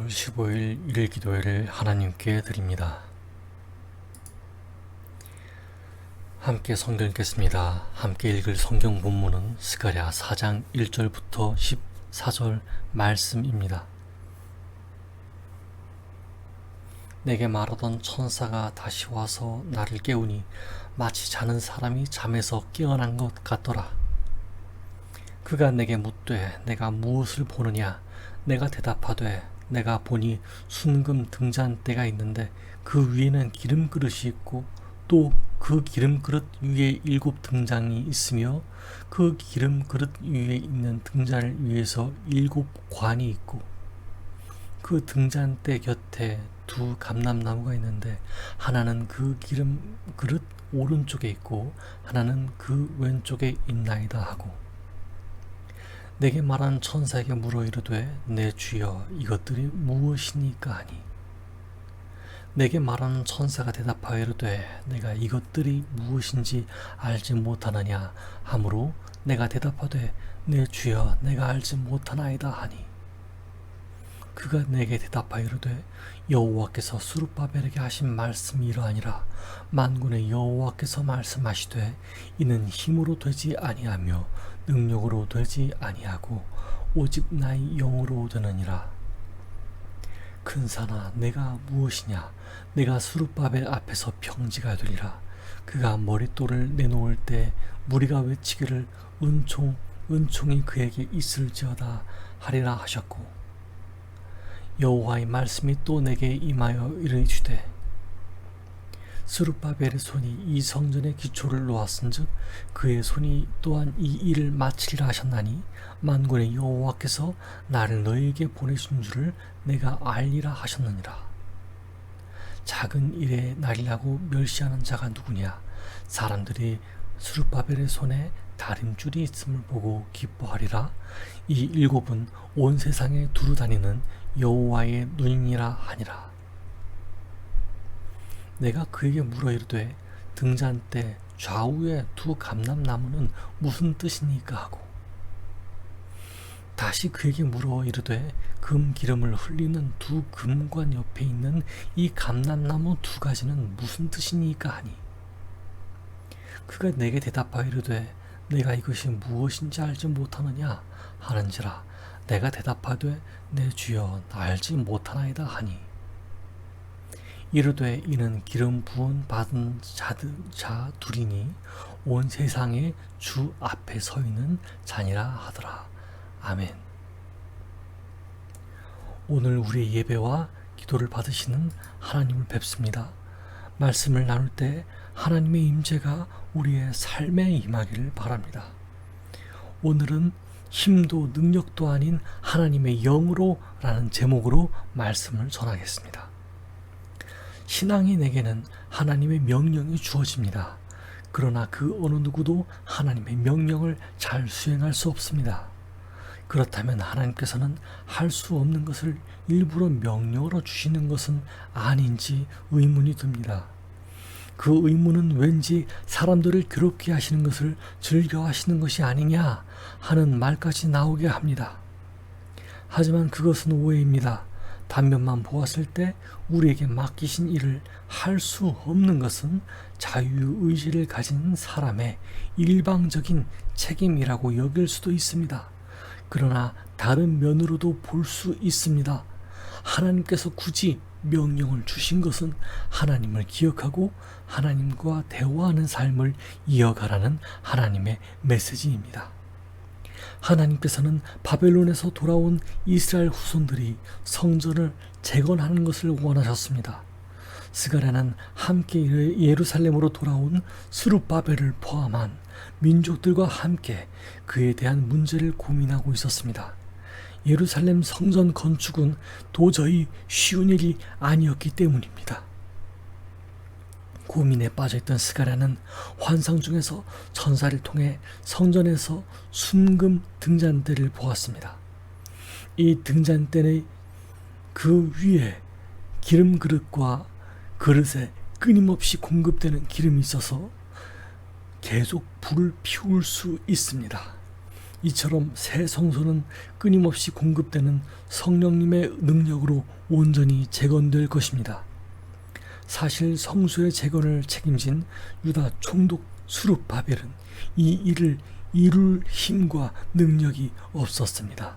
6월 15일 일기도회를 하나님께 드립니다. 함께 성경 읽겠습니다. 함께 읽을 성경 본문은 스가랴 4장 1절부터 14절 말씀입니다. 내게 말하던 천사가 다시 와서 나를 깨우니 마치 자는 사람이 잠에서 깨어난 것 같더라. 그가 내게 묻되 내가 무엇을 보느냐? 내가 대답하되 내가 보니 순금 등잔대가 있는데 그 위에는 기름 그릇이 있고 또 그 기름 그릇 위에 7 등잔이 있으며 그 기름 그릇 위에 있는 등잔을 위에서 7 관이 있고 그 등잔대 곁에 2 감람나무가 있는데 하나는 그 기름 그릇 오른쪽에 있고 하나는 그 왼쪽에 있나이다 하고 내게 말한 천사에게 물어 이르되 내 주여 이것들이 무엇이니까 하니 내게 말하는 천사가 대답하여 이르되 내가 이것들이 무엇인지 알지 못하느냐 하므로 내가 대답하되 내 주여 내가 알지 못하나이다 하니 그가 내게 대답하여 이르되 여호와께서 스룹바벨에게 하신 말씀이 이러하니라 만군의 여호와께서 말씀하시되 이는 힘으로 되지 아니하며 능력으로 되지 아니하고 오직 나의 영으로 되느니라. 큰 산아 내가 무엇이냐 내가 스룹바벨 앞에서 평지가 되리라. 그가 머릿돌을 내놓을 때 무리가 외치기를 은총이 그에게 있을지어다 하리라 하셨고 여호와의 말씀이 또 내게 임하여 이르시되 스룹바벨의 손이 이 성전의 기초를 놓았은즉 그의 손이 또한 이 일을 마치리라 하셨나니 만군의 여호와께서 나를 너희에게 보내신 줄을 내가 알리라 하셨느니라. 작은 일에 날이라고 멸시하는 자가 누구냐? 사람들이 스룹바벨의 손에 다림줄이 있음을 보고 기뻐하리라. 이 7은 온 세상에 두루 다니는 여호와의 눈이니라 하니라. 내가 그에게 물어 이르되 등잔대 좌우에 2 감람나무는 무슨 뜻이니까 하고 다시 그에게 물어 이르되 금 기름을 흘리는 2 금관 옆에 있는 이 감람나무 2가지는 무슨 뜻이니까 하니 그가 내게 대답하여 이르되 내가 이것이 무엇인지 알지 못하느냐 하는지라. 내가 대답하되 내 주여 알지 못하나이다 하니 이르되 이는 기름 부은 받은 자 둘이니 온 세상의 주 앞에 서 있는 자니라 하더라. 아멘. 오늘 우리의 예배와 기도를 받으시는 하나님을 뵙습니다. 말씀을 나눌 때 하나님의 임재가 우리의 삶에 임하기를 바랍니다. 오늘은 힘도 능력도 아닌 하나님의 영으로 라는 제목으로 말씀을 전하겠습니다. 신앙인 에게는 하나님의 명령이 주어집니다. 그러나 그 어느 누구도 하나님의 명령을 잘 수행할 수 없습니다. 그렇다면 하나님께서는 할 수 없는 것을 일부러 명령으로 주시는 것은 아닌지 의문이 듭니다. 그 의문은 왠지 사람들을 괴롭게 하시는 것을 즐겨 하시는 것이 아니냐 하는 말까지 나오게 합니다. 하지만 그것은 오해입니다. 단면만 보았을 때 우리에게 맡기신 일을 할 수 없는 것은 자유의지를 가진 사람의 일방적인 책임이라고 여길 수도 있습니다. 그러나 다른 면으로도 볼 수 있습니다. 하나님께서 굳이 명령을 주신 것은 하나님을 기억하고 하나님과 대화하는 삶을 이어가라는 하나님의 메시지입니다. 하나님께서는 바벨론에서 돌아온 이스라엘 후손들이 성전을 재건하는 것을 원하셨습니다. 스가랴는 함께 예루살렘으로 돌아온 스룹바벨을 포함한 민족들과 함께 그에 대한 문제를 고민하고 있었습니다. 예루살렘 성전 건축은 도저히 쉬운 일이 아니었기 때문입니다. 고민에 빠져있던 스가랴는 환상 중에서 천사를 통해 성전에서 순금 등잔대를 보았습니다. 이 등잔대의 그 위에 기름 그릇과 그릇에 끊임없이 공급되는 기름이 있어서 계속 불을 피울 수 있습니다. 이처럼 새 성소는 끊임없이 공급되는 성령님의 능력으로 온전히 재건될 것입니다. 사실 성소의 재건을 책임진 유다 총독 수룹바벨은 이 일을 이룰 힘과 능력이 없었습니다.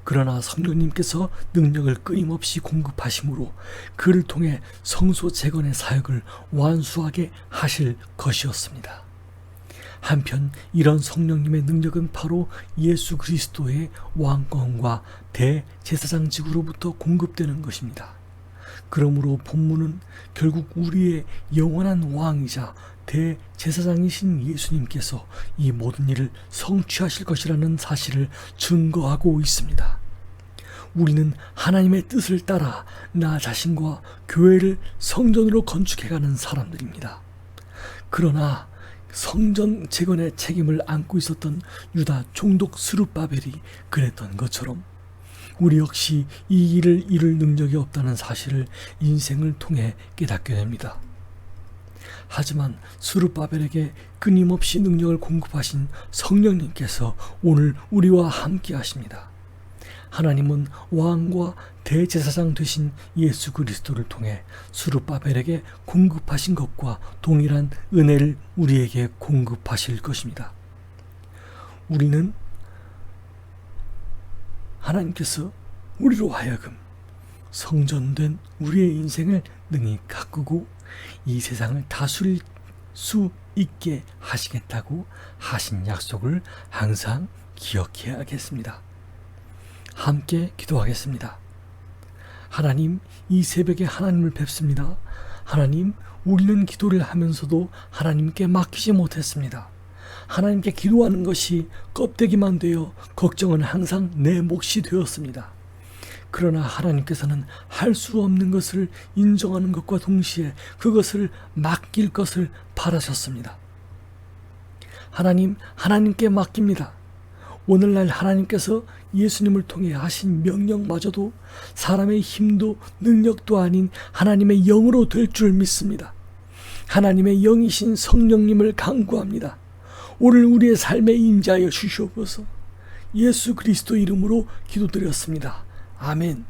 그러나 성령님께서 능력을 끊임없이 공급하심으로 그를 통해 성소 재건의 사역을 완수하게 하실 것이었습니다. 한편 이런 성령님의 능력은 바로 예수 그리스도의 왕권과 대제사장직으로부터 공급되는 것입니다. 그러므로 본문은 결국 우리의 영원한 왕이자 대제사장이신 예수님께서 이 모든 일을 성취하실 것이라는 사실을 증거하고 있습니다. 우리는 하나님의 뜻을 따라 나 자신과 교회를 성전으로 건축해가는 사람들입니다. 그러나 성전 재건의 책임을 안고 있었던 유다 총독 스룹바벨이 그랬던 것처럼 우리 역시 이 일을 이룰 능력이 없다는 사실을 인생을 통해 깨닫게 됩니다. 하지만 스룹바벨에게 끊임없이 능력을 공급하신 성령님께서 오늘 우리와 함께 하십니다. 하나님은 왕과 대제사장 되신 예수 그리스도를 통해 스룹바벨에게 공급하신 것과 동일한 은혜를 우리에게 공급하실 것입니다. 우리는 하나님께서 우리로 하여금 성전된 우리의 인생을 능히 가꾸고 이 세상을 다스릴 수 있게 하시겠다고 하신 약속을 항상 기억해야겠습니다. 함께 기도하겠습니다. 하나님, 이 새벽에 하나님을 뵙습니다. 하나님, 우리는 기도를 하면서도 하나님께 맡기지 못했습니다. 하나님께 기도하는 것이 껍데기만 되어 걱정은 항상 내 몫이 되었습니다. 그러나 하나님께서는 할 수 없는 것을 인정하는 것과 동시에 그것을 맡길 것을 바라셨습니다. 하나님, 하나님께 맡깁니다. 오늘날 하나님께서 예수님을 통해 하신 명령마저도 사람의 힘도 능력도 아닌 하나님의 영으로 될 줄 믿습니다. 하나님의 영이신 성령님을 간구합니다. 오늘 우리의 삶에 임재하여 주시옵소서. 예수 그리스도 이름으로 기도드렸습니다. 아멘.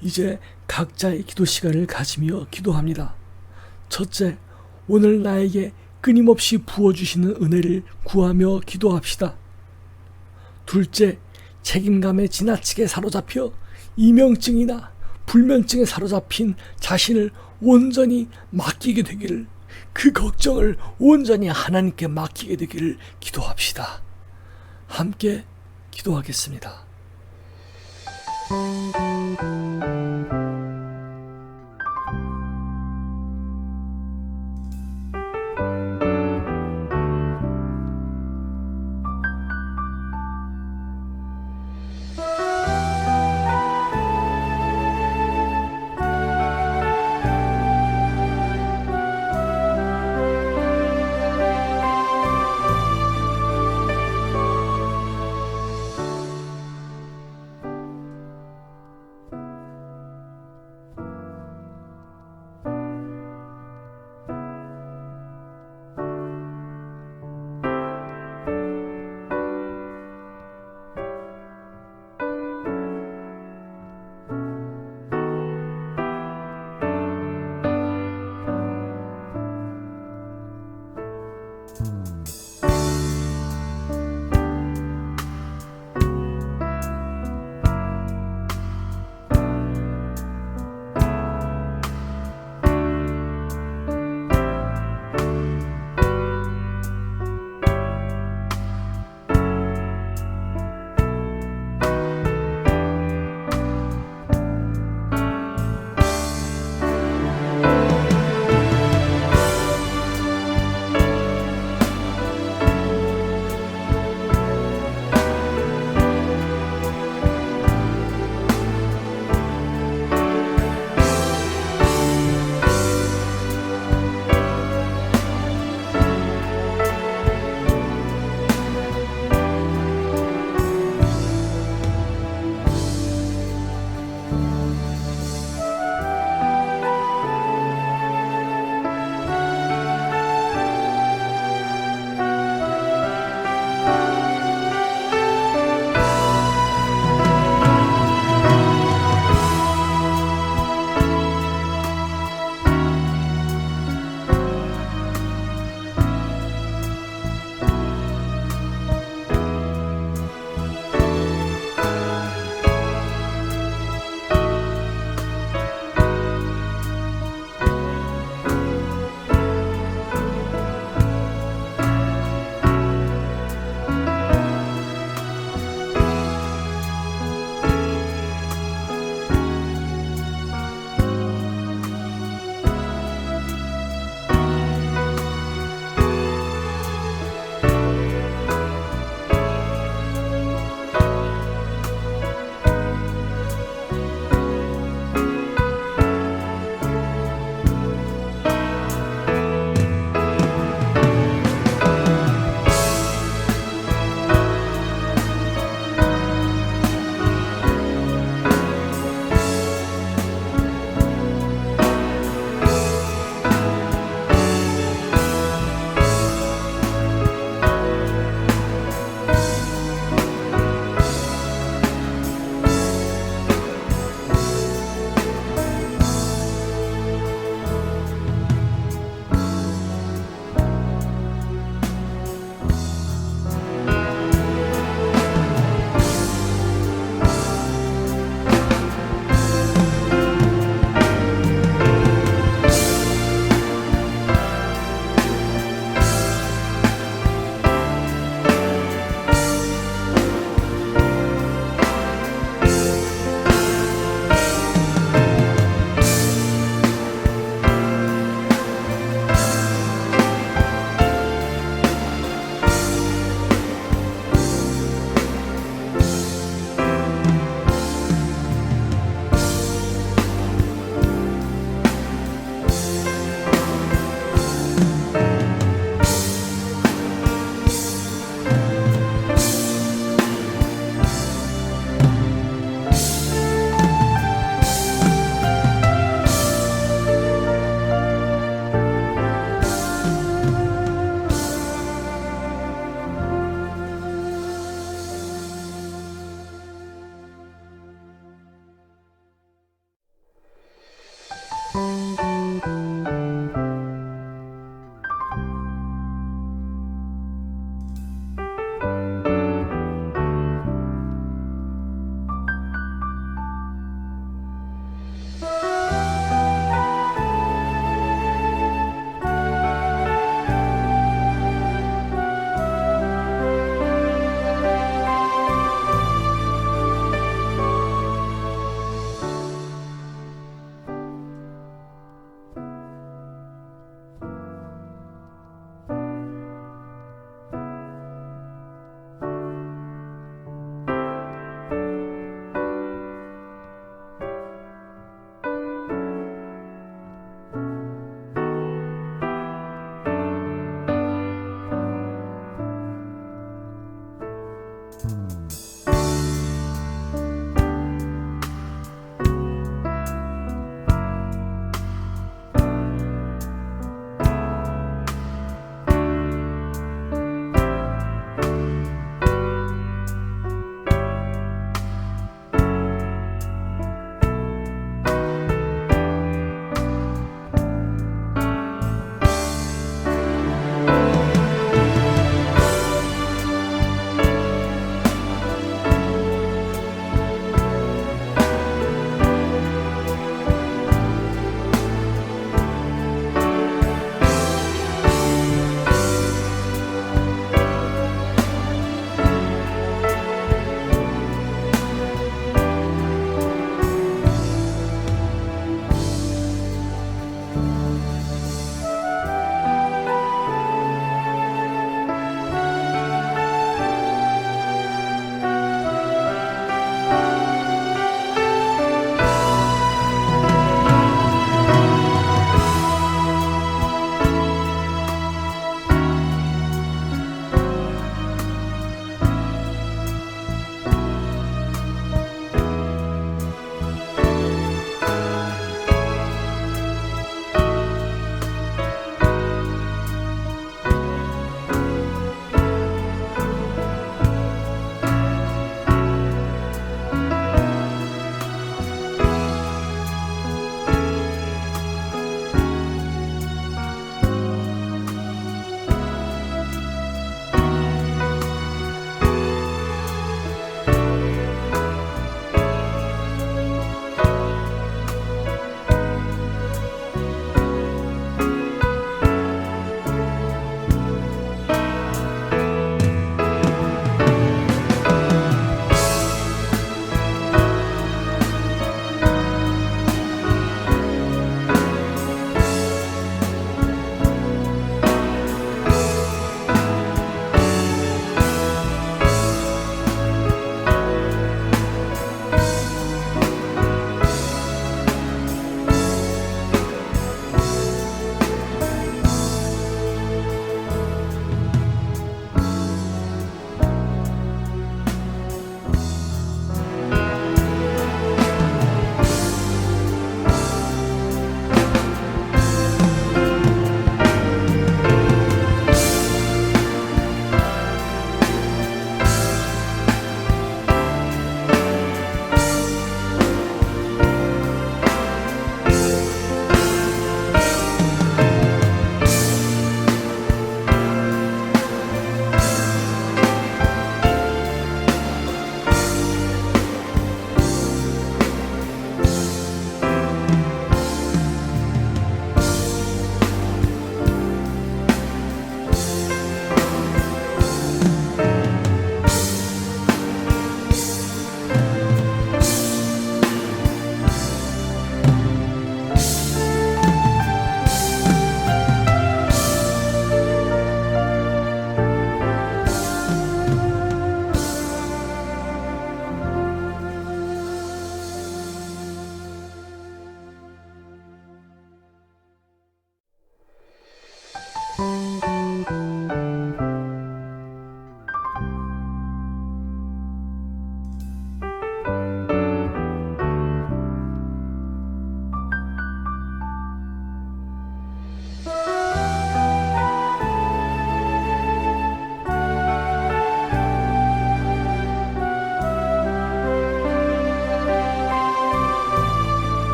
이제 각자의 기도 시간을 가지며 기도합니다. 첫째, 오늘 나에게 끊임없이 부어주시는 은혜를 구하며 기도합시다. 둘째, 책임감에 지나치게 사로잡혀 이명증이나 불면증에 사로잡힌 자신을 온전히 맡기게 되기를, 그 걱정을 온전히 하나님께 맡기게 되기를 기도합시다. 함께 기도하겠습니다.